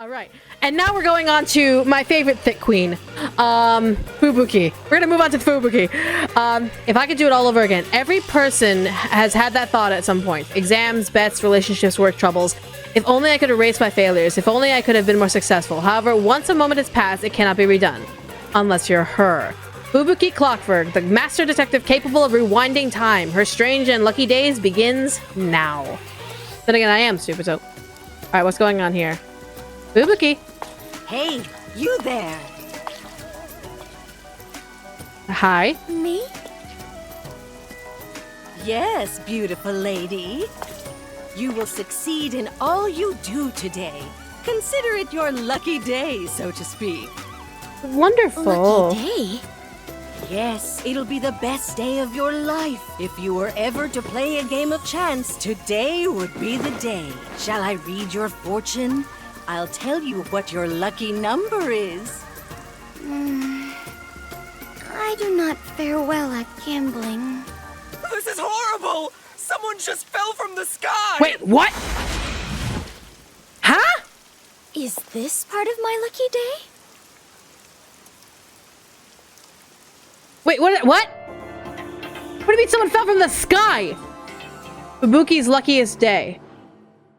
All right, and now we're going on to my favorite thick queen, Fubuki. We're gonna move on to Fubuki. If I could do it all over again, every person has had that thought at some point. Exams, bets, relationships, work troubles. If only I could erase my failures. If only I could have been more successful. However, once a moment has passed, it cannot be redone. Unless you're her. Fubuki Clockwork, the master detective capable of rewinding time. Her strange and lucky days begins now. Then again, I am stupid, so... Alright, what's going on here? Fubuki! Hey, you there! Hi. Me? Yes, beautiful lady. You will succeed in all you do today. Consider it your lucky day, so to speak. Wonderful. Lucky day? Yes, it'll be the best day of your life. If you were ever to play a game of chance, today would be the day. Shall I read your fortune? I'll tell you what your lucky number is. I do not fare well at gambling. This is horrible! Someone just fell from the sky! Wait, what? Huh? Is this part of my lucky day? Wait, what? What do you mean someone fell from the sky? Fubuki's luckiest day.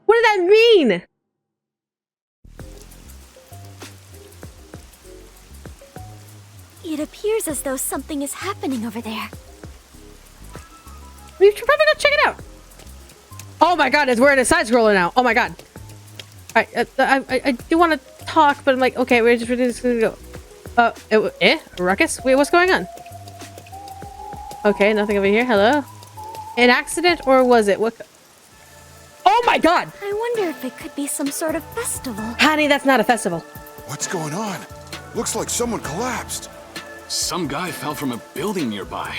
What did that mean? It appears as though something is happening over there. We should probably go check it out. Oh my god, we're in a side scroller now. Oh my god. Alright, I do want to talk, but I'm like, okay, we're just gonna go. Ruckus? Wait, what's going on? Okay, nothing over here. Hello? An accident, or was it? What? Oh my god! I wonder if it could be some sort of festival. Honey, that's not a festival. What's going on? Looks like someone collapsed. Some guy fell from a building nearby.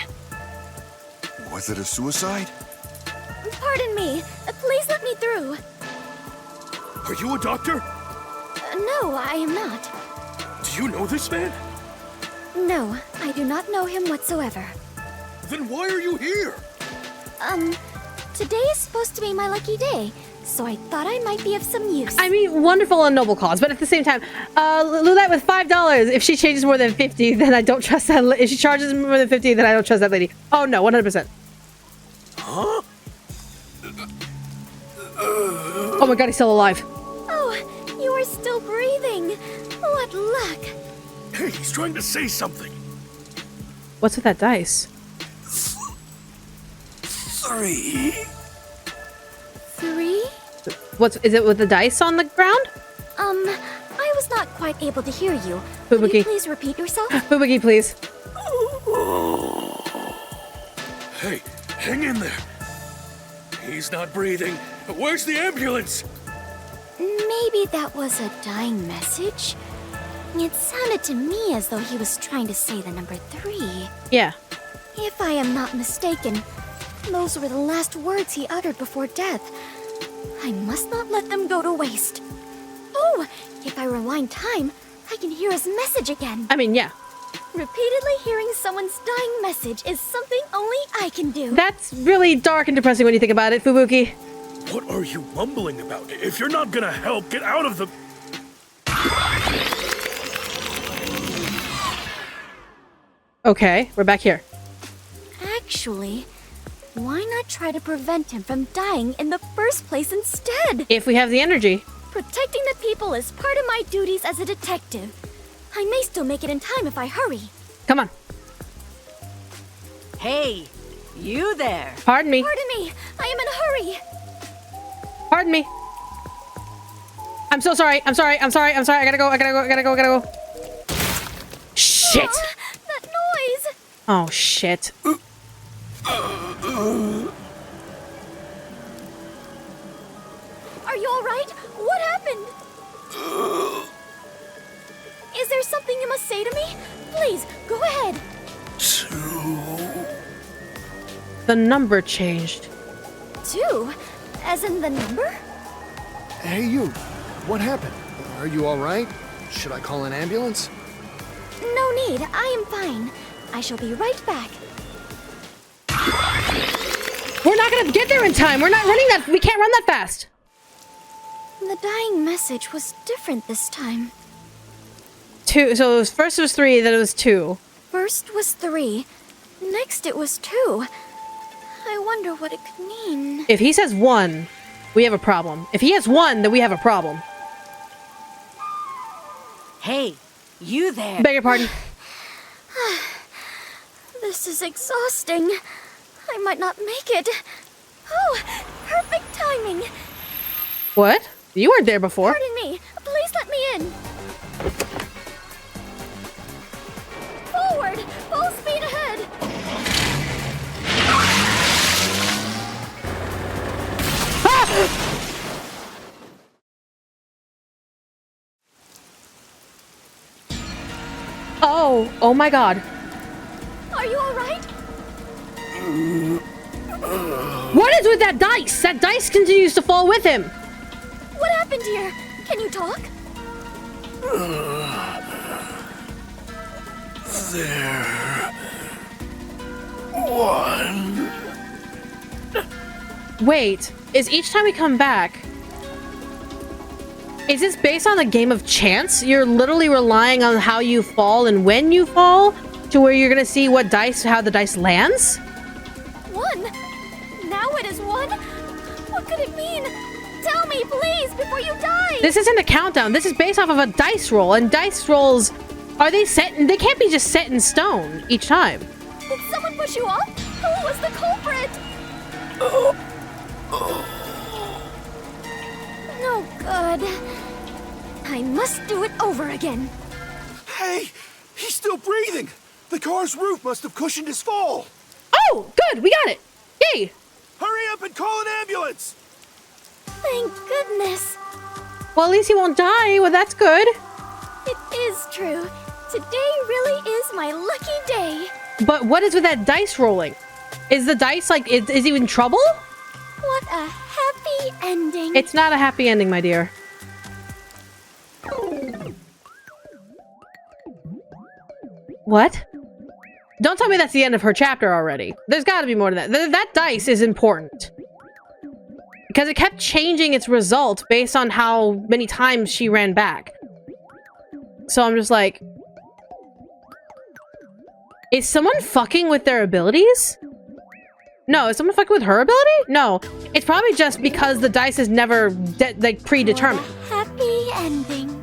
Was it a suicide? Pardon me. Please let me through. Are you a doctor? No, I am not. Do you know this man? No, I do not know him whatsoever. Then why are you here? Today is supposed to be my lucky day, so I thought I might be of some use. I mean, wonderful and noble cause, but at the same time, Lulette with $5. If she changes more than 50, then I don't trust that. If she charges more than 50, then I don't trust that lady. Oh no, 100%. Huh? Oh my god, he's still alive. Oh, you are still breathing. What luck. Hey, he's trying to say something. What's with that dice? 3. 3? Is it with the dice on the ground? I was not quite able to hear you. Fubuki. Could you please repeat yourself? Fubuki, please. Hey, hang in there. He's not breathing. Where's the ambulance? Maybe that was a dying message? It sounded to me as though he was trying to say the number 3. Yeah. If I am not mistaken, those were the last words he uttered before death. I must not let them go to waste. Oh, if I rewind time, I can hear his message again. I mean, yeah. Repeatedly hearing someone's dying message is something only I can do. That's really dark and depressing when you think about it, Fubuki. What are you mumbling about? If you're not gonna help, get out of the... Okay, we're back here. Actually, why not try to prevent him from dying in the first place instead? If we have the energy. Protecting the people is part of my duties as a detective. I may still make it in time if I hurry. Come on. Hey, you there! Pardon me. Pardon me, I am in a hurry. Pardon me. I'm so sorry. I'm sorry. I gotta go. Shit. That noise! Oh, shit. Are you alright? What happened? Is there something you must say to me? Please, go ahead. 2. The number changed. 2? As in the number? Hey, you. What happened? Are you all right? Should I call an ambulance? No need. I am fine. I shall be right back. We're not gonna get there in time. We're not running that. We can't run that fast. The dying message was different this time. 2. So first it was 3, then it was 2. First was 3, next it was 2. I wonder what it could mean. If he says 1, we have a problem. If he has 1, then we have a problem. Hey, you there. Beg your pardon. This is exhausting. I might not make it. Oh, perfect timing. What? You weren't there before. Pardon me. Please let me in. Forward! Full speed ahead! Oh my god. Are you alright? What is with that dice? That dice continues to fall with him. What happened here? Can you talk? There. One. Wait, is each time we come back, is this based on a game of chance? You're literally relying on how you fall and when you fall to where you're gonna see what dice, how the dice lands? 1? Now it is 1? What could it mean? Tell me, please, before you die! This isn't a countdown. This is based off of a dice roll, and dice rolls, are they set? They can't be just set in stone each time. Did someone push you off? Who was the culprit? No good. I must do it over again. Hey, he's still breathing. The car's roof must have cushioned his fall. Oh, good, we got it. Yay. Hurry up and call an ambulance. Thank goodness. Well, at least he won't die. Well, that's good. It is true. Today really is my lucky day. But what is with that dice rolling? Is the dice like, is he in trouble? What a happy ending. It's not a happy ending, my dear. What? Don't tell me that's the end of her chapter already. There's got to be more to that. That dice is important. Because it kept changing its result based on how many times she ran back. So I'm just like... Is someone fucking with their abilities? No, is someone fucking with her ability? No. It's probably just because the dice is never, like, predetermined. What a happy ending.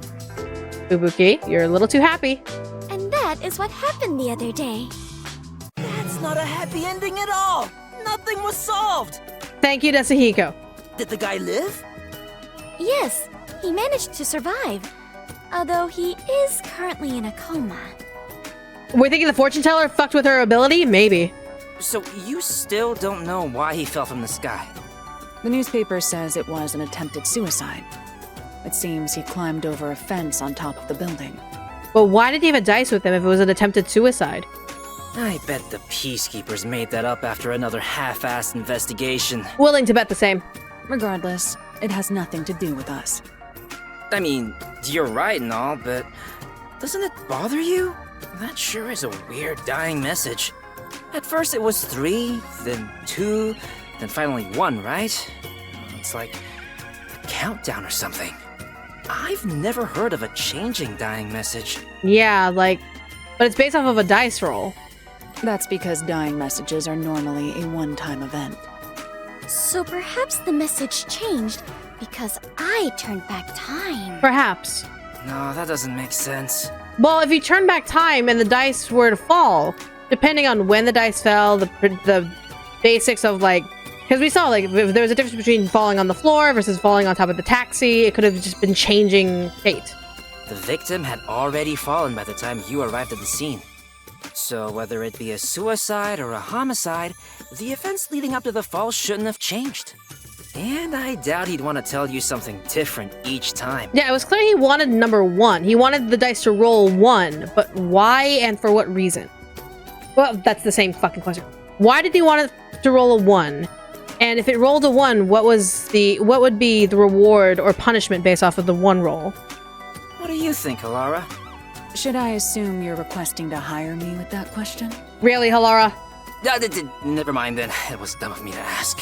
Fubuki, you're a little too happy. And that is what happened the other day. That's not a happy ending at all. Nothing was solved. Thank you, Desahiko. Did the guy live? Yes, he managed to survive. Although he is currently in a coma. We're thinking the fortune teller fucked with her ability? Maybe. So you still don't know why he fell from the sky? The newspaper says it was an attempted suicide. It seems he climbed over a fence on top of the building. But why did he have a dice with him if it was an attempted suicide? I bet the peacekeepers made that up after another half-assed investigation. Willing to bet the same. Regardless, it has nothing to do with us. I mean, you're right and all, but doesn't it bother you? That sure is a weird dying message. At first it was 3, then 2, then finally 1, right? It's like a countdown or something. I've never heard of a changing dying message. Yeah, like... But it's based off of a dice roll. That's because dying messages are normally a one-time event. So perhaps the message changed because I turned back time. Perhaps. No, that doesn't make sense. Well, if you turn back time and the dice were to fall, depending on when the dice fell, the basics of, like... Because we saw, like, if there was a difference between falling on the floor versus falling on top of the taxi, it could have just been changing fate. The victim had already fallen by the time you arrived at the scene. So whether it be a suicide or a homicide, the events leading up to the fall shouldn't have changed. And I doubt he'd want to tell you something different each time. Yeah, it was clear he wanted number 1. He wanted the dice to roll 1, but why and for what reason? Well, that's the same fucking question. Why did he want it to roll a 1? And if it rolled a 1, what would be the reward or punishment based off of the 1 roll? What do you think, Alara? Should I assume you're requesting to hire me with that question? Really, Halara? Never mind then. It was dumb of me to ask.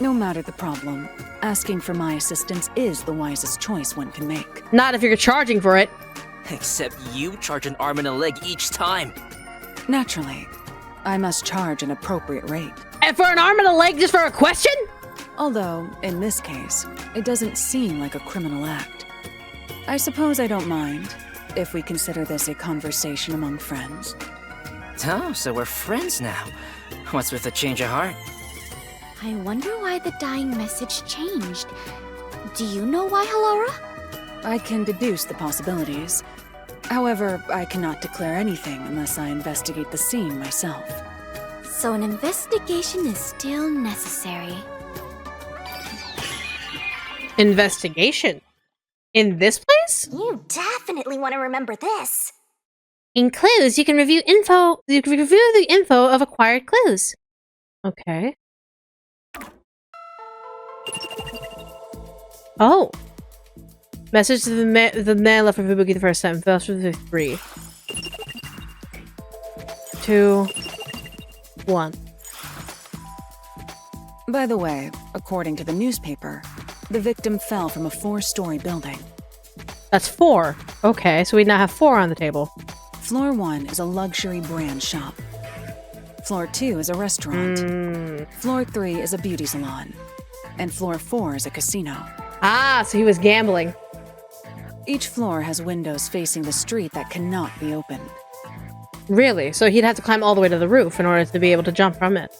No matter the problem, asking for my assistance is the wisest choice one can make. Not if you're charging for it. Except you charge an arm and a leg each time. Naturally, I must charge an appropriate rate. And for an arm and a leg just for a question? Although, in this case, it doesn't seem like a criminal act. I suppose I don't mind, if we consider this a conversation among friends. Oh, so we're friends now. What's with the change of heart? I wonder why the dying message changed. Do you know why, Halara? I can deduce the possibilities. However, I cannot declare anything unless I investigate the scene myself. So an investigation is still necessary. Investigation? In this place? You definitely want to remember this. In clues, you can review info. You can review the info of acquired clues. Okay. Oh. Message to the man left for Fubuki the first time. Fell through the 3, 2, 1. By the way, according to the newspaper, the victim fell from a 4-story building. That's 4. Okay, so we now have 4 on the table. Floor 1 is a luxury brand shop. Floor 2 is a restaurant. Floor 3 is a beauty salon. And floor 4 is a casino. Ah, so he was gambling. Each floor has windows facing the street that cannot be opened. Really? So he'd have to climb all the way to the roof in order to be able to jump from it.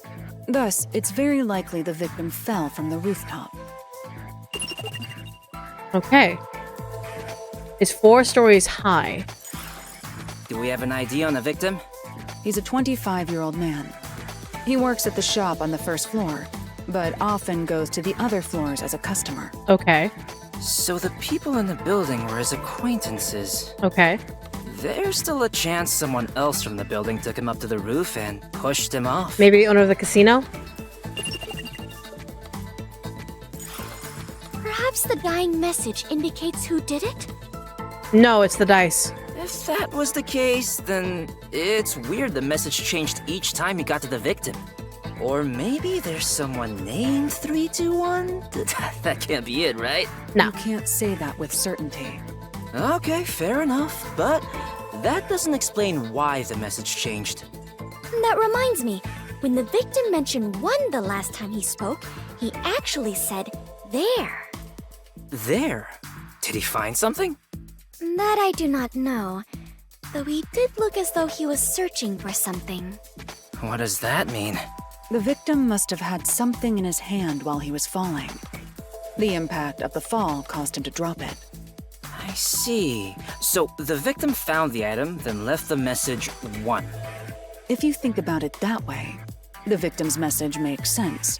Thus, it's very likely the victim fell from the rooftop. Okay. It's 4 stories high. Do we have an ID on the victim? He's a 25-year-old man. He works at the shop on the first floor, but often goes to the other floors as a customer. Okay. So the people in the building were his acquaintances. Okay. There's still a chance someone else from the building took him up to the roof and pushed him off. Maybe the owner of the casino? Perhaps the dying message indicates who did it? No, it's the dice. If that was the case, then it's weird the message changed each time he got to the victim. Or maybe there's someone named 321? That can't be it, right? No. You can't say that with certainty. Okay, fair enough, but that doesn't explain why the message changed. That reminds me, when the victim mentioned 1 the last time he spoke, he actually said, there. There? Did he find something? That I do not know, though he did look as though he was searching for something. What does that mean? The victim must have had something in his hand while he was falling. The impact of the fall caused him to drop it. I see. So the victim found the item, then left the message 1. If you think about it that way, the victim's message makes sense,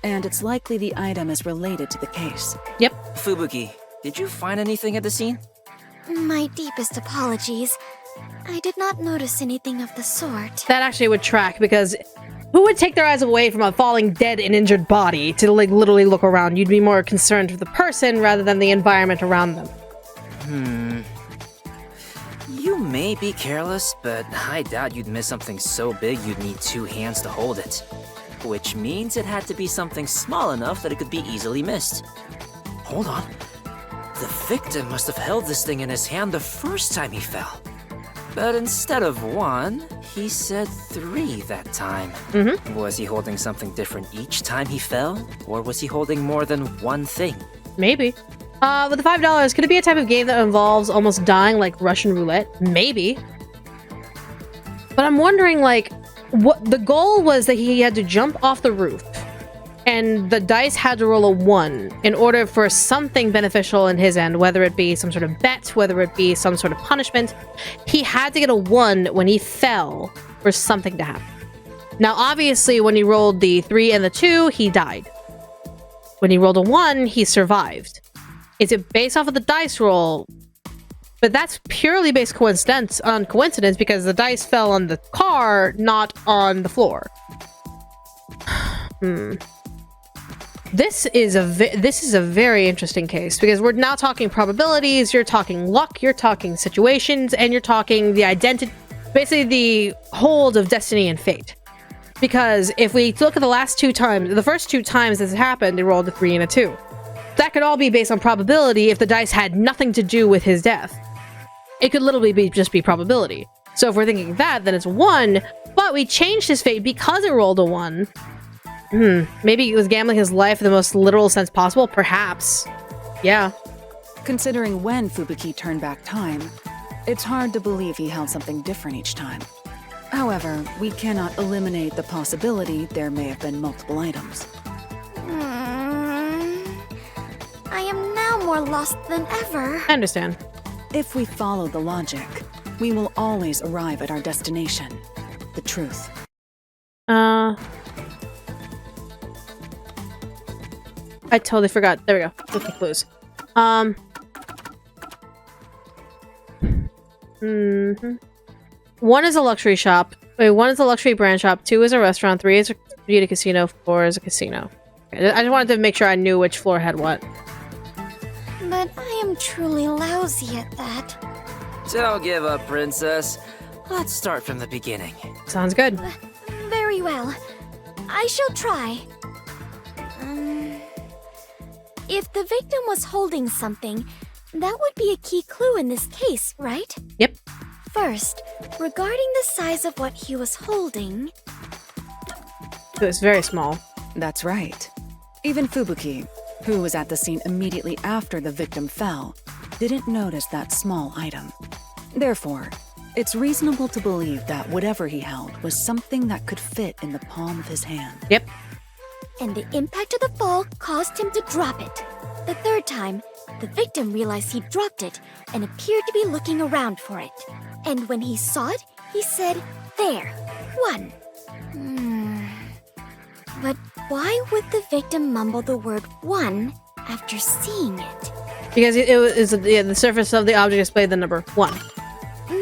and it's likely the item is related to the case. Yep. Fubuki, did you find anything at the scene? My deepest apologies. I did not notice anything of the sort. That actually would track, because who would take their eyes away from a falling dead and injured body to like literally look around? You'd be more concerned with the person rather than the environment around them. You may be careless, but I doubt you'd miss something so big you'd need 2 hands to hold it. Which means it had to be something small enough that it could be easily missed. Hold on. The victim must have held this thing in his hand the first time he fell. But instead of 1, he said 3 that time. Was he holding something different each time he fell? Or was he holding more than 1 thing? Maybe. With the $5, could it be a type of game that involves almost dying like Russian roulette? Maybe. But I'm wondering, like, what the goal was that he had to jump off the roof. And the dice had to roll a 1 in order for something beneficial in his end, whether it be some sort of bet, whether it be some sort of punishment. He had to get a 1 when he fell for something to happen. Now, obviously, when he rolled the 3 and the 2, he died. When he rolled a 1, he survived. Is it based off of the dice roll? But that's purely based on coincidence because the dice fell on the car, not on the floor. This is a very interesting case because we're now talking probabilities, you're talking luck, you're talking situations, and you're talking the identity, basically the hold of destiny and fate. Because if we look at the last 2 times, the first 2 times this happened, it rolled a 3 and a 2. That could all be based on probability if the dice had nothing to do with his death. It could literally just be probability. So if we're thinking that, then it's 1, but we changed his fate because it rolled a 1. Maybe he was gambling his life in the most literal sense possible? Perhaps. Yeah. Considering when Fubuki turned back time, it's hard to believe he held something different each time. However, we cannot eliminate the possibility there may have been multiple items. I am now more lost than ever. I understand. If we follow the logic, we will always arrive at our destination, the truth. I totally forgot. There we go. Look at the clues. One is a luxury shop. Wait, 1 is a luxury brand shop. 2 is a restaurant. 3 is a beauty casino. 4 is a casino. I just wanted to make sure I knew which floor had what. But I am truly lousy at that. Don't give up, princess. Let's start from the beginning. Sounds good. Very well. I shall try. If the victim was holding something, that would be a key clue in this case, right? Yep. First, regarding the size of what he was holding... It was very small. That's right. Even Fubuki, who was at the scene immediately after the victim fell, didn't notice that small item. Therefore, it's reasonable to believe that whatever he held was something that could fit in the palm of his hand. Yep. And the impact of the fall caused him to drop it. The third time, the victim realized he dropped it and appeared to be looking around for it. And when he saw it, he said, "There, 1." But why would the victim mumble the word 1 after seeing it? Because it was the surface of the object displayed the number 1.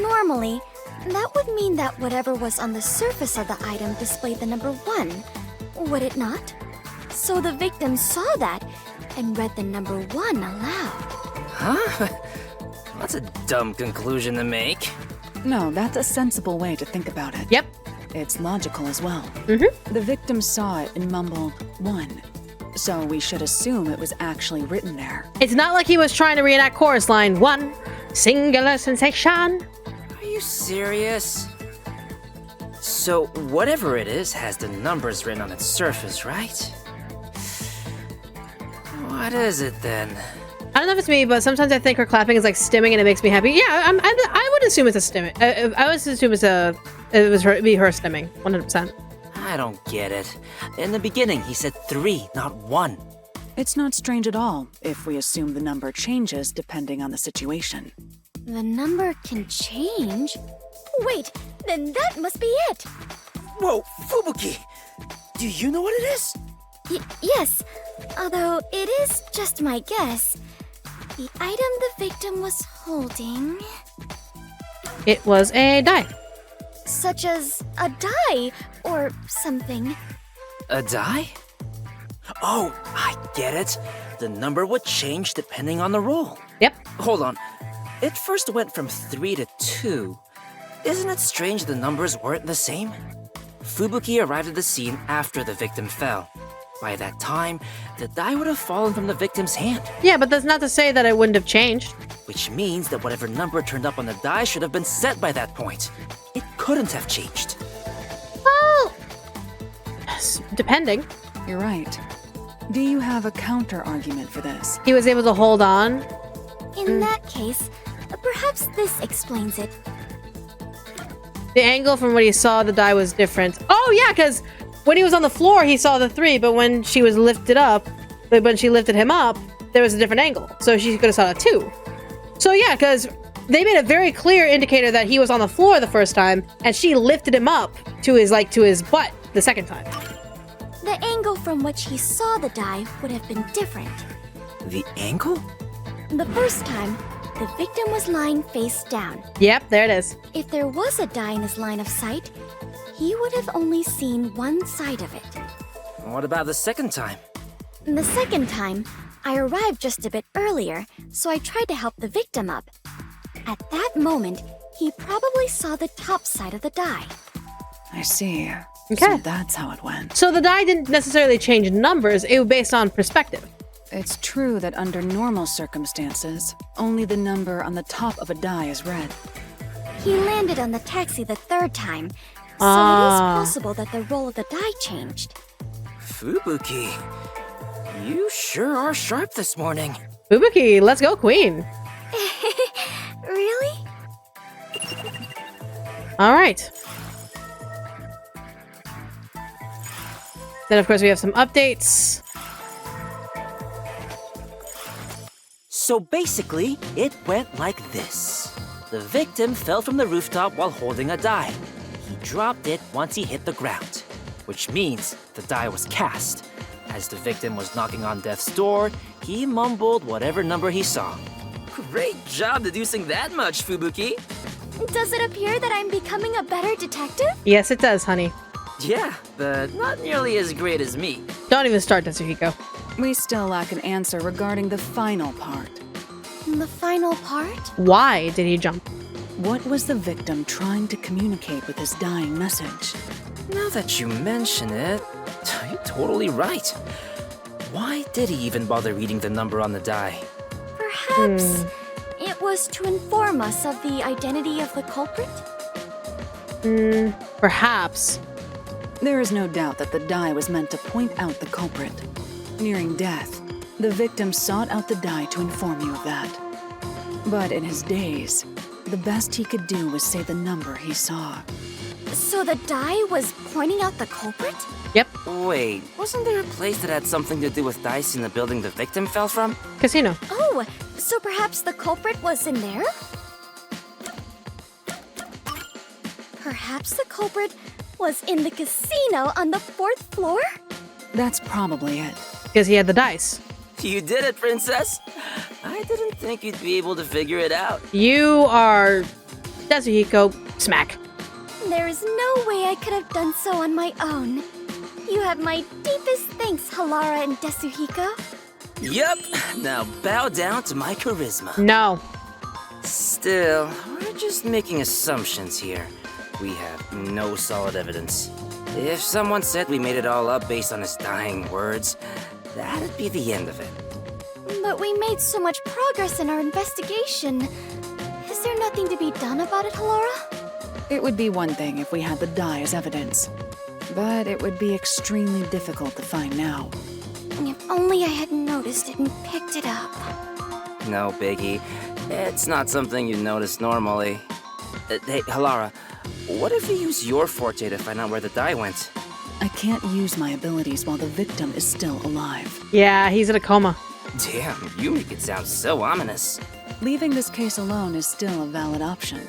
Normally, that would mean that whatever was on the surface of the item displayed the number 1, would it not? So the victim saw that and read the number 1 aloud. Huh? That's a dumb conclusion to make. No, that's a sensible way to think about it. Yep. It's logical as well. Mm-hmm. The victim saw it and mumbled 1. So we should assume it was actually written there. It's not like he was trying to reenact chorus line 1. Singular sensation. Are you serious? So whatever it is has the numbers written on its surface, right? What is it then? I don't know if it's me, but sometimes I think her clapping is like stimming and it makes me happy. Yeah, I would assume it's a stimming. I would assume it'd be her stimming, 100%. I don't get it. In the beginning, he said 3, not 1. It's not strange at all if we assume the number changes depending on the situation. The number can change? Wait, then that must be it. Whoa, Fubuki! Do you know what it is? Yes, although it is just my guess. The item the victim was holding... It was a die. Such as a die or something. A die? Oh, I get it. The number would change depending on the roll. Yep. Hold on. It first went from 3 to 2. Isn't it strange the numbers weren't the same? Fubuki arrived at the scene after the victim fell. By that time, the die would have fallen from the victim's hand. Yeah, but that's not to say that it wouldn't have changed. Which means that whatever number turned up on the die should have been set by that point. It couldn't have changed. Well, depending. You're right. Do you have a counter-argument for this? He was able to hold on. In that case, perhaps this explains it. The angle from when he saw the die was different. Oh yeah, because when he was on the floor, he saw the 3, but when she was lifted up, when she lifted him up, there was a different angle. So she could have saw a 2. So yeah, because they made a very clear indicator that he was on the floor the first time, and she lifted him up to his butt the second time. The angle from which he saw the die would have been different. The angle? The first time, the victim was lying face down. Yep, there it is. If there was a die in his line of sight, he would have only seen one side of it. What about the second time? The second time, I arrived just a bit earlier, so I tried to help the victim up. At that moment, he probably saw the top side of the die. I see. Okay. So that's how it went. So the die didn't necessarily change numbers, it was based on perspective. It's true that under normal circumstances, only the number on the top of a die is read. He landed on the taxi the third time, so it is possible that the roll of the die changed. Fubuki, you sure are sharp this morning. Fubuki, let's go, Queen. Really? All right. Then, of course, we have some updates. So basically, it went like this. The victim fell from the rooftop while holding a die. He dropped it once he hit the ground, which means the die was cast. As the victim was knocking on death's door, he mumbled whatever number he saw. Great job deducing that much, Fubuki. Does it appear that I'm becoming a better detective? Yes, it does, honey. Yeah, but not nearly as great as me. Don't even start, Tetsuhiko. We still lack an answer regarding the final part. The final part? Why did he jump? What was the victim trying to communicate with his dying message? Now that you mention it, you're totally right. Why did he even bother reading the number on the die? Perhaps it was to inform us of the identity of the culprit? Perhaps. There is no doubt that the die was meant to point out the culprit. Nearing death, the victim sought out the die to inform you of that. But in his daze, the best he could do was say the number he saw. So the die was pointing out the culprit? Yep. Wait, wasn't there a place that had something to do with dice in the building the victim fell from? Casino. Oh, so perhaps the culprit was in there? Perhaps the culprit was in the casino on the 4th floor? That's probably it. Because he had the dice. You did it, princess. I didn't think you'd be able to figure it out. You are Tetsuhiko smack. There is no way I could have done so on my own. You have my deepest thanks, Halara and Tetsuhiko. Yup. Now bow down to my charisma. No. Still, we're just making assumptions here. We have no solid evidence. If someone said we made it all up based on his dying words, that'd be the end of it. But we made so much progress in our investigation. Is there nothing to be done about it, Halara? It would be one thing if we had the die as evidence, but it would be extremely difficult to find now. If only I had noticed it and picked it up. No biggie. It's not something you notice normally. Hey, Halara, what if we use your forte to find out where the die went? I can't use my abilities while the victim is still alive. Yeah, he's in a coma. Damn, you make it sound so ominous. Leaving this case alone is still a valid option.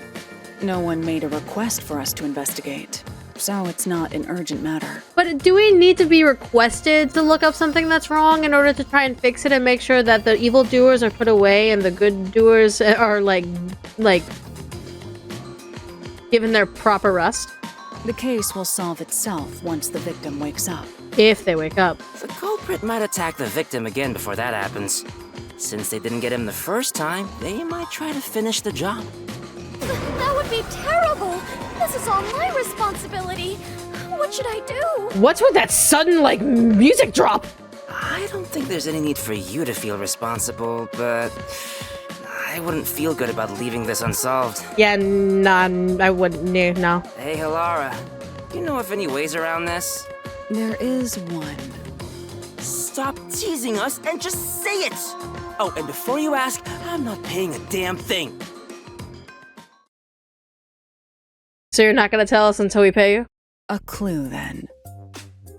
No one made a request for us to investigate, so it's not an urgent matter. But do we need to be requested to look up something that's wrong in order to try and fix it and make sure that the evildoers are put away and the good doers are like given their proper rest? The case will solve itself once the victim wakes up. If they wake up. The culprit might attack the victim again before that happens. Since they didn't get him the first time, they might try to finish the job. That would be terrible! This is all my responsibility! What should I do? What's with that sudden, music drop? I don't think there's any need for you to feel responsible, but I wouldn't feel good about leaving this unsolved. Yeah, nah, I wouldn't, no. Hey, Halara, do you know of any ways around this? There is one. Stop teasing us and just say it! Oh, and before you ask, I'm not paying a damn thing. So you're not gonna tell us until we pay you? A clue, then.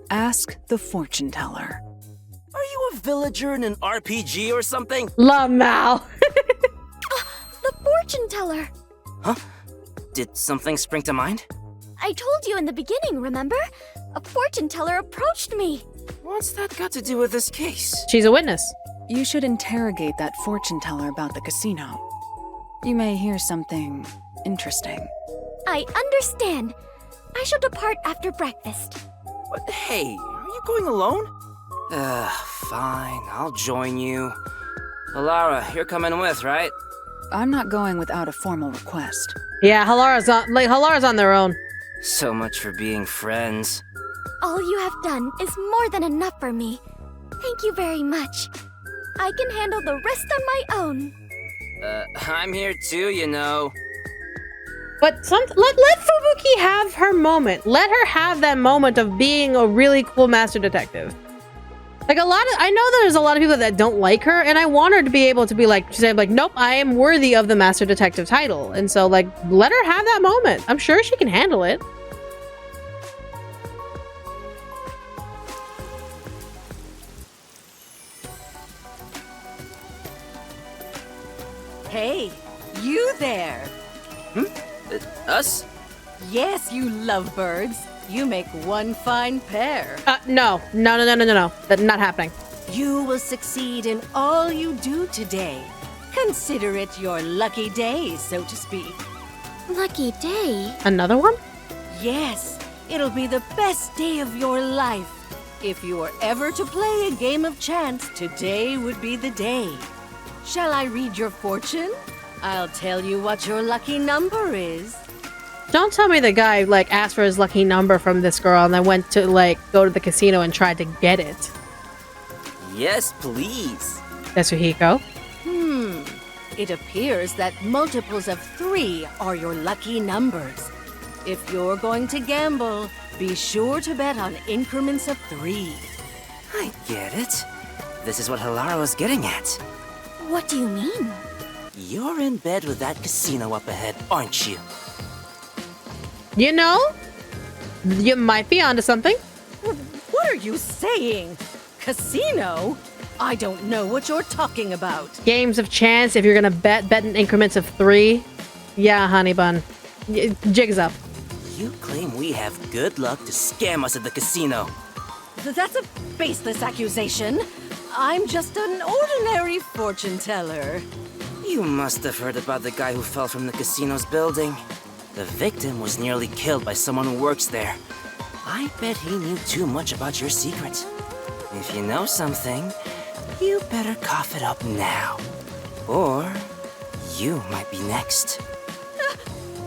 Ask the fortune teller. Are you a villager in an RPG or something? Love Mal. The fortune teller! Huh? Did something spring to mind? I told you in the beginning, remember? A fortune teller approached me. What's that got to do with this case? She's a witness. You should interrogate that fortune teller about the casino. You may hear something interesting. I understand. I shall depart after breakfast. What? Hey, are you going alone? Fine, I'll join you. Halara, you're coming with, right? I'm not going without a formal request. Yeah, Halara's on their own. So much for being friends. All you have done is more than enough for me. Thank you very much. I can handle the rest on my own. I'm here too, you know. But let Fubuki have her moment. Let her have that moment of being a really cool master detective. Like I know there's a lot of people that don't like her, and I want her to be able to be like, say like, nope, I am worthy of the master detective title. And so like, let her have that moment. I'm sure she can handle it. Hey, you there. Us? Yes, you lovebirds. You make one fine pair. No. That's not happening. You will succeed in all you do today. Consider it your lucky day, so to speak. Lucky day? Another one? Yes, it'll be the best day of your life. If you were ever to play a game of chance, today would be the day. Shall I read your fortune? I'll tell you what your lucky number is. Don't tell me the guy like asked for his lucky number from this girl and then went to like go to the casino and tried to get it. Yes, please. Tetsuhiko. It appears that multiples of 3 are your lucky numbers. If you're going to gamble, be sure to bet on increments of 3. I get it. This is what Hilara was getting at. What do you mean? You're in bed with that casino up ahead, aren't you? You know, you might be onto something. What are you saying? Casino? I don't know what you're talking about. Games of chance. If you're gonna bet in increments of 3. Yeah, honey bun. Jig's up. You claim we have good luck to scam us at the casino. That's a baseless accusation. I'm just an ordinary fortune teller. You must have heard about the guy who fell from the casino's building. The victim was nearly killed by someone who works there. I bet he knew too much about your secret. If you know something, you better cough it up now. Or you might be next.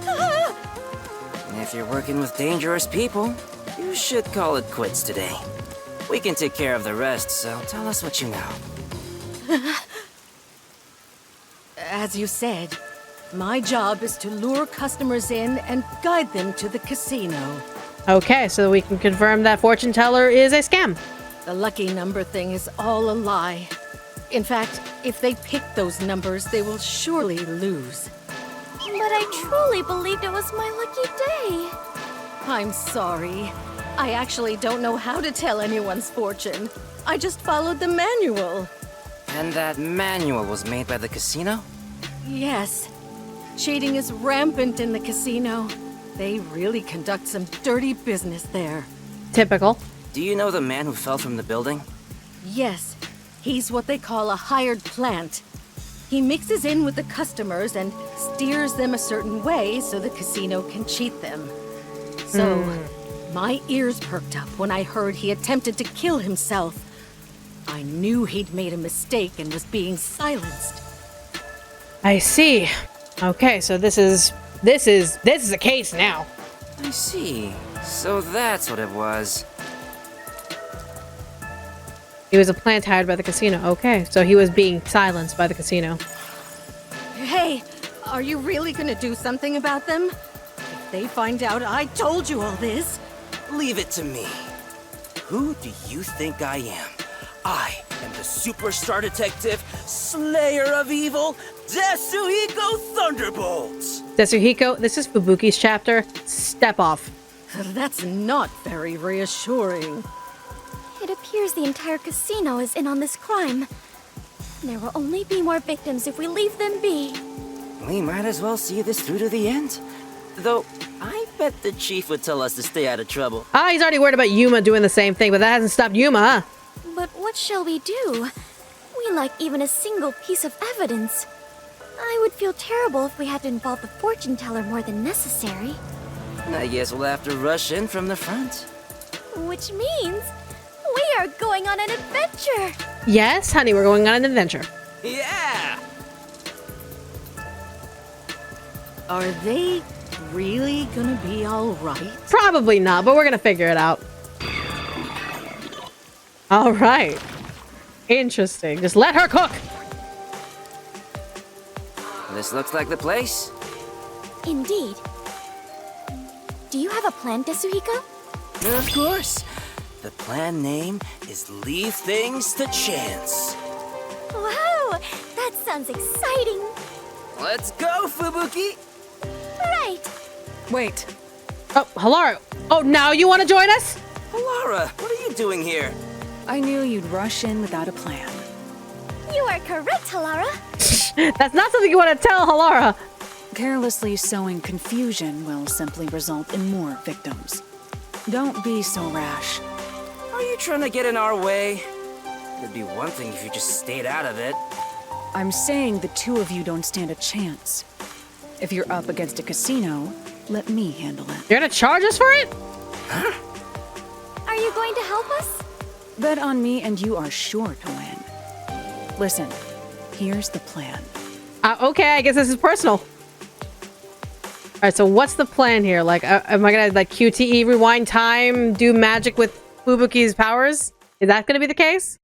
And if you're working with dangerous people, you should call it quits today. We can take care of the rest, so tell us what you know. As you said, my job is to lure customers in and guide them to the casino. Okay, so we can confirm that fortune teller is a scam. The lucky number thing is all a lie. In fact, if they pick those numbers, they will surely lose. But I truly believed it was my lucky day. I'm sorry. I actually don't know how to tell anyone's fortune. I just followed the manual. And that manual was made by the casino? Yes. Cheating is rampant in the casino. They really conduct some dirty business there. Typical. Do you know the man who fell from the building? Yes. He's what they call a hired plant. He mixes in with the customers and steers them a certain way so the casino can cheat them. So, my ears perked up when I heard he attempted to kill himself. I knew he'd made a mistake and was being silenced. I see. Okay, so this is a case now. I see. So that's what it was. He was a plant hired by the casino. Okay, so he was being silenced by the casino. Hey, are you really gonna do something about them? If they find out I told you all this... Leave it to me. Who do you think I am? I am the superstar detective, slayer of evil, Tetsuhiko Thunderbolts! Tetsuhiko, this is Fubuki's chapter. Step off. That's not very reassuring. It appears the entire casino is in on this crime. There will only be more victims if we leave them be. We might as well see this through to the end. Though, I bet the chief would tell us to stay out of trouble. Ah, he's already worried about Yuma doing the same thing, but that hasn't stopped Yuma, huh? But what shall we do? We lack even a single piece of evidence. I would feel terrible if we had to involve the fortune teller more than necessary. I guess we'll have to rush in from the front. Which means we are going on an adventure! Yes, honey, we're going on an adventure. Yeah! Are they really gonna be all right? Probably not, but we're gonna figure it out. All right. Interesting. Just let her cook. This looks like the place. Indeed. Do you have a plan, Tetsuhiko? Of course. The plan name is Leave Things to Chance. Wow, that sounds exciting. Let's go, Fubuki! Right. Wait, Oh, Halara. Oh, now you want to join us? Alara, what are you doing here? I knew you'd rush in without a plan. You are correct, Halara. That's not something you want to tell Halara. Carelessly sowing confusion will simply result in more victims. Don't be so rash. Are you trying to get in our way? It'd be one thing if you just stayed out of it. I'm saying the two of you don't stand a chance. If you're up against a casino, let me handle it. You're gonna charge us for it? Are you going to help us? Bet on me and you are sure to win. Listen, here's the plan. Okay, I guess this is personal. All right, so what's the plan here? Like, am I gonna like QTE rewind time, do magic with Fubuki's powers? Is that gonna be the case?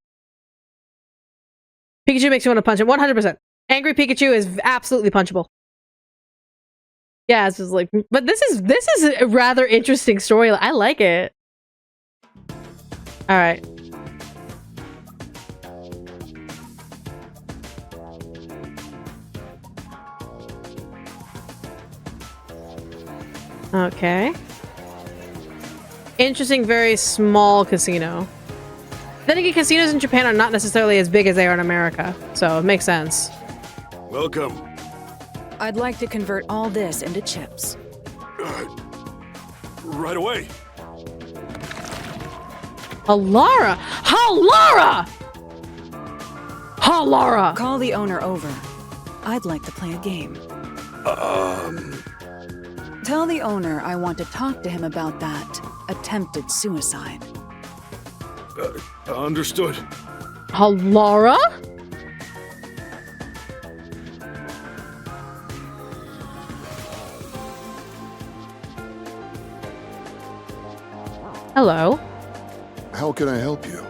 Pikachu makes you want to punch him. 100%. Angry Pikachu is absolutely punchable. Yeah, it's just like, but this is a rather interesting story. I like it. All right. Okay. Interesting, very small casino. Then again, casinos in Japan are not necessarily as big as they are in America, so it makes sense. Welcome. I'd like to convert all this into chips. Right away. Halara! Halara! Halara! Call the owner over. I'd like to play a game. Tell the owner I want to talk to him about that attempted suicide. Understood. Halara? Hello. How can I help you?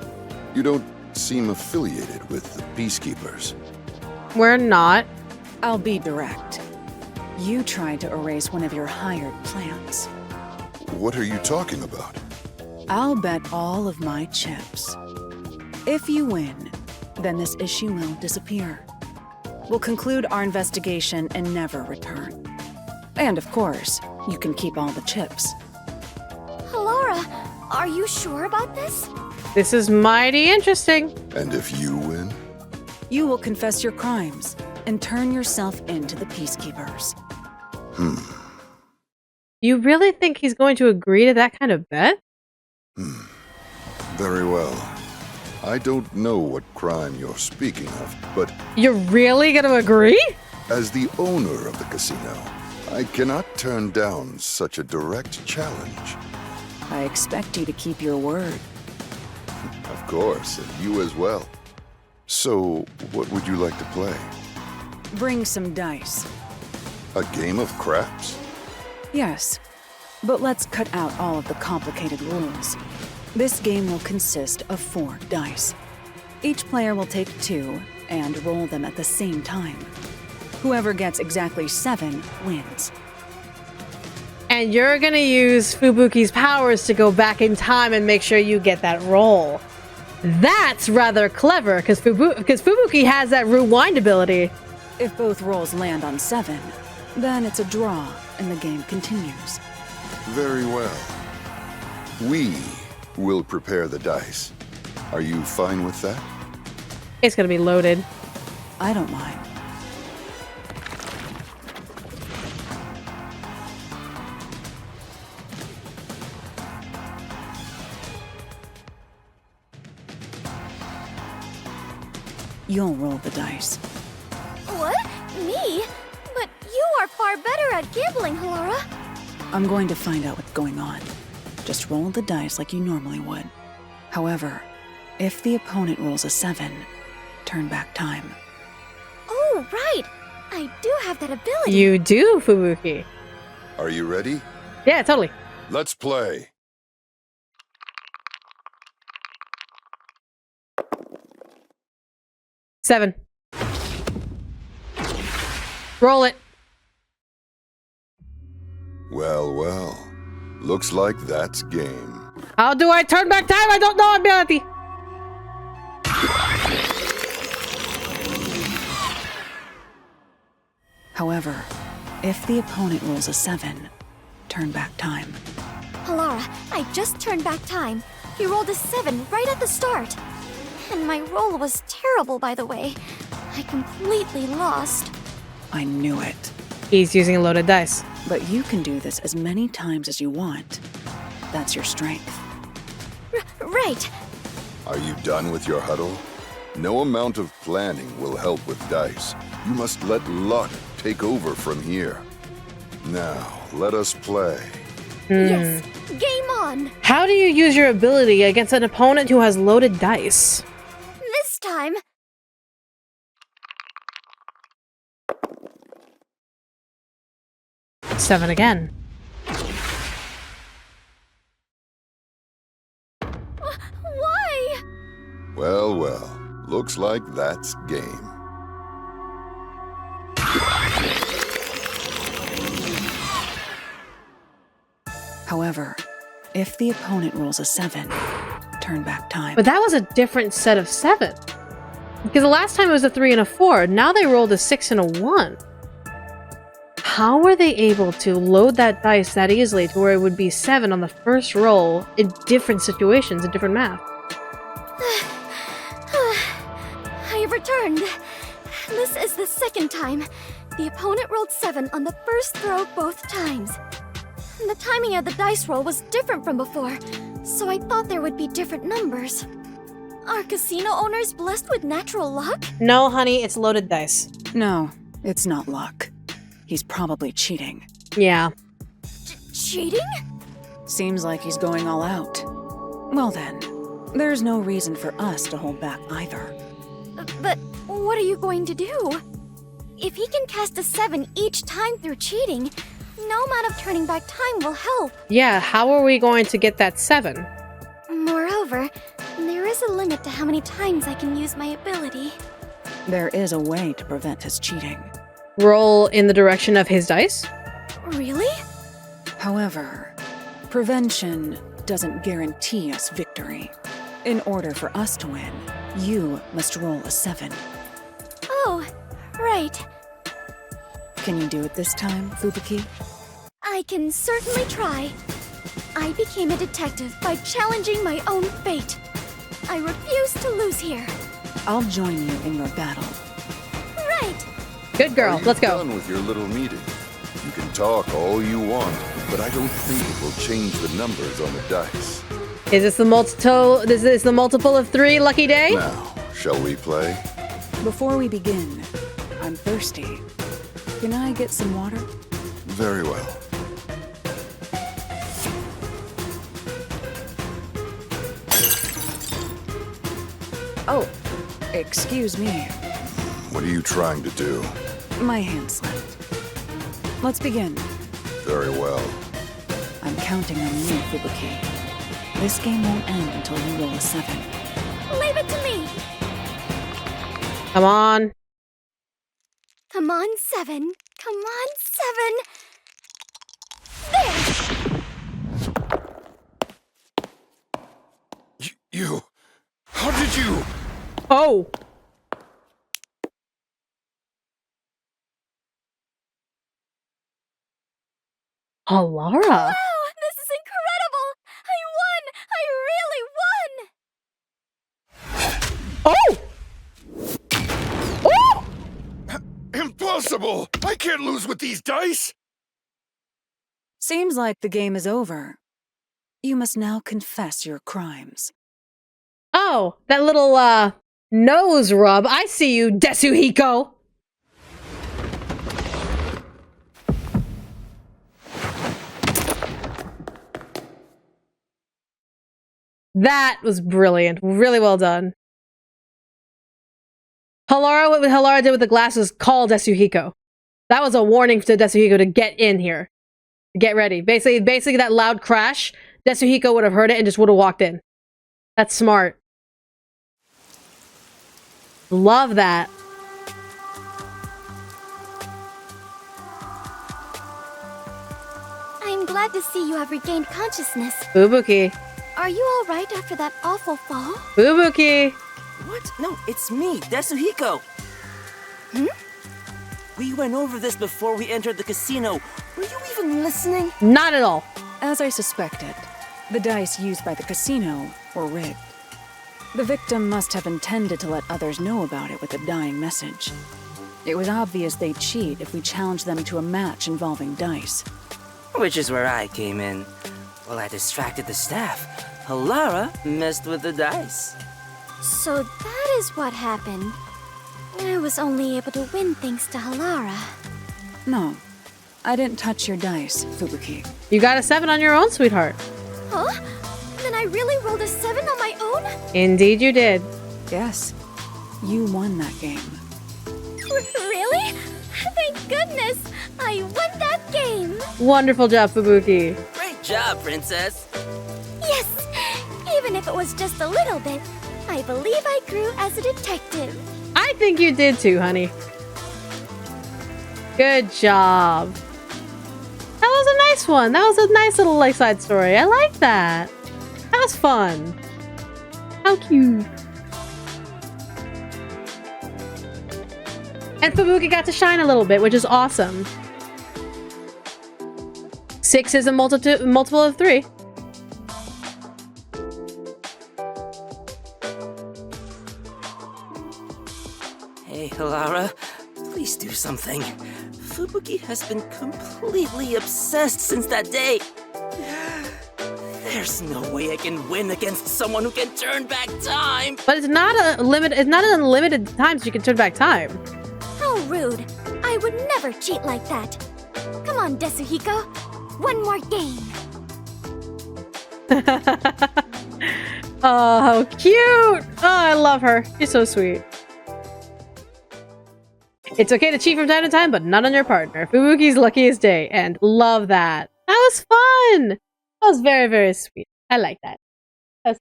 You don't seem affiliated with the Peacekeepers. We're not. I'll be direct. You tried to erase one of your hired plans. What are you talking about? I'll bet all of my chips. If you win, then this issue will disappear. We'll conclude our investigation and never return. And of course, you can keep all the chips. Halara, are you sure about this? This is mighty interesting. And if you win? You will confess your crimes and turn yourself into the Peacekeepers. You really think he's going to agree to that kind of bet? Very well. I don't know what crime you're speaking of, but You're really gonna agree? as the owner of the casino, I cannot turn down such a direct challenge. I expect you to keep your word. Of course, and you as well. So, what would you like to play? Bring some dice. A game of craps? Yes, but let's cut out all of the complicated rules. This game will consist of 4 dice. Each player will take 2 and roll them at the same time. Whoever gets exactly 7 wins. And you're gonna use Fubuki's powers to go back in time and make sure you get that roll. That's rather clever, because Fubuki has that rewind ability. If both rolls land on 7, then it's a draw and the game continues. Very well. We will prepare the dice. Are you fine with that? It's gonna be loaded. I don't mind. You'll roll the dice. What? Me? But you are far better at gambling, Halara. I'm going to find out what's going on. Just roll the dice like you normally would. However, if the opponent rolls a 7, turn back time. Oh, right. I do have that ability. You do, Fubuki. Are you ready? Yeah, totally. Let's play. Seven. Roll it. Well, well. Looks like that's game. How do I turn back time? I don't know ability. However, if the opponent rolls a 7, turn back time. Alara, I just turned back time. He rolled a 7 right at the start. And my roll was terrible, by the way. I completely lost. I knew it. He's using loaded dice. But you can do this as many times as you want. That's your strength. Right. Are you done with your huddle? No amount of planning will help with dice. You must let luck take over from here. Now, let us play. Yes, game on. How do you use your ability against an opponent who has loaded dice? This time. Seven again. Why? Well, well. Looks like that's game. However, if the opponent rolls a 7, turn back time. But that was a different set of 7. Because the last time it was a 3 and a 4. Now they rolled a 6 and a 1. How were they able to load that dice that easily to where it would be 7 on the first roll in different situations, in different math? I returned. This is the second time. The opponent rolled 7 on the first throw both times. The timing of the dice roll was different from before, so I thought there would be different numbers. Are casino owners blessed with natural luck? No, honey, it's loaded dice. No, it's not luck. He's probably cheating. Yeah. Cheating? Seems like he's going all out. Well then, there's no reason for us to hold back either. But what are you going to do? If he can cast a 7 each time through cheating, no amount of turning back time will help. Yeah, how are we going to get that 7? Moreover, there is a limit to how many times I can use my ability. There is a way to prevent his cheating. Roll in the direction of his dice? Really? However, prevention doesn't guarantee us victory. In order for us to win, you must roll a 7. Oh, right. Can you do it this time, Fubuki? I can certainly try. I became a detective by challenging my own fate. I refuse to lose here. I'll join you in your battle. Right. Good girl, let's go. Done with your little meeting. You can talk all you want, but I don't think it will change the numbers on the dice. Is this the multiple of 3 lucky day? Now, shall we play? Before we begin, I'm thirsty. Can I get some water? Very well. Oh, excuse me. What are you trying to do? My hand slipped. Let's begin. Very well. I'm counting on you, Fubuki. This game won't end until you roll a 7. Leave it to me. Come on. Come on, 7. Come on, 7. There! You... How did you... Oh! Alara. Wow, this is incredible! I won! I really won! Oh! Oh! Impossible! I can't lose with these dice! Seems like the game is over. You must now confess your crimes. Oh, that little, nose rub. I see you, Desuhiko! That was brilliant. Really well done. What Halara did with the glasses, call Desuhiko. That was a warning to Desuhiko to get in here. Get ready. Basically that loud crash, Desuhiko would have heard it and just would have walked in. That's smart. Love that. I'm glad to see you have regained consciousness. Fubuki. Are you all right after that awful fall? Fubuki. What? No, it's me, Desuhiko. Hmm? We went over this before we entered the casino. Were you even listening? Not at all. As I suspected, the dice used by the casino were rigged. The victim must have intended to let others know about it with a dying message. It was obvious they'd cheat if we challenged them to a match involving dice. Which is where I came in. While I distracted the staff, Halara messed with the dice. So that is what happened. I was only able to win thanks to Halara. No, I didn't touch your dice, Fubuki. You got a 7 on your own, sweetheart. Huh? Then I really rolled a 7 on my own? Indeed you did. Yes, you won that game. Really? Thank goodness! I won that game! Wonderful job, Fubuki. Great job, princess. Yes! Even if it was just a little bit, I believe I grew as a detective. I think you did too, honey. Good job. That was a nice one. That was a nice little like side story. I like that. That was fun. How cute. And Fubuki got to shine a little bit, which is awesome. 6 is a multiple of 3. Hey, Halara, please do something. Fubuki has been completely obsessed since that day. There's no way I can win against someone who can turn back time. But it's not a limit. It's not an unlimited times you can turn back time. How rude. I would never cheat like that. Come on, Desuhiko. One more game. Oh, how cute. Oh, I love her. She's so sweet. It's okay to cheat from time to time, but not on your partner. Fubuki's luckiest day, and love that. That was fun. That was very, very sweet. I like that. That's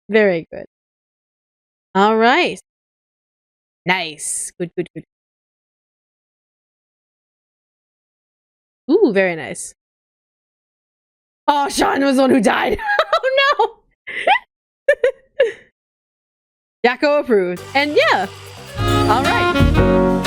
very good. All right. Nice. Good, good, good. Ooh, very nice. Oh, Sean was the one who died. Oh, no. Yako approved. And yeah. All right.